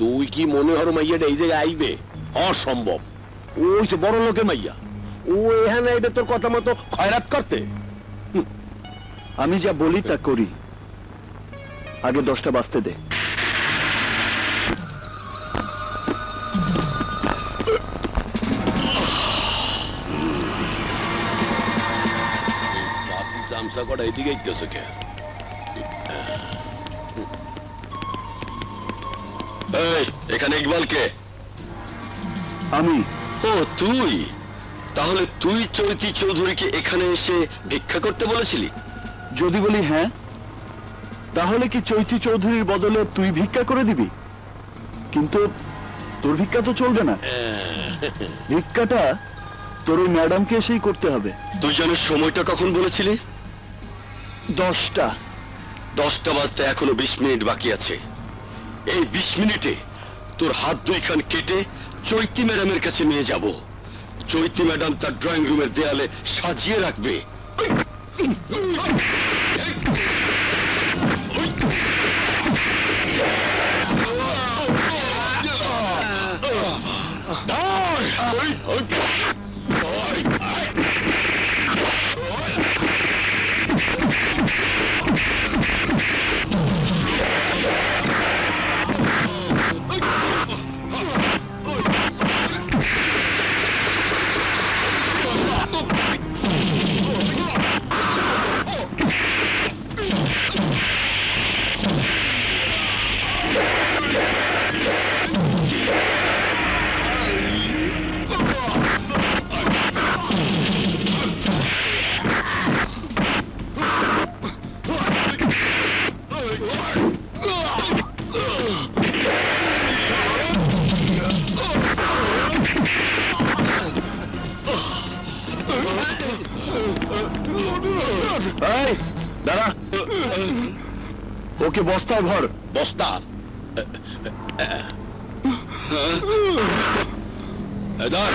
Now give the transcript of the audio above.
তুই কি মনে হর মাইয়াটা এই জায়গায় আইবে? অসম্ভব। ওই যে বড় লোকের মাইয়া, ও এখানে আইবে তোর কথা মতো খয়রাত করতে? আমি যা বলি তা করি, আগে 10টা বাজতে দে। চামচা কটা এদিকে আইতেছে কে? এখানে ইকবাল কে? আমি। ও তুই? তাহলে তুই চৈতি চৌধুরীকে এখানে এসে ভিক্ষা করতে বলেছিলি? যদি বলি হ্যাঁ, তাহলে কি চৈতি চৌধুরীর বদলে তুই ভিক্ষা করে দিবি? কিন্তু তোর ভিক্ষা তো চলবে না, ভিক্ষাটা তোর ওই ম্যাডামকে এসেই করতে হবে। তুই জানিস সময়টা কখন বলেছিলি? 10টা। 10টা বাজতে এখনো 20 মিনিট বাকি আছে। এই 20 মিনিটে তোর হাত দুইখান কেটে চৈতি ম্যাডামের কাছে নিয়ে যাব। চৈতি ম্যাডাম তার ড্রয়িং রুমের দেয়ালে সাজিয়ে রাখবে। এই দাঁড়া, ওকে বস্তায় ভর। বস্তা? ধর।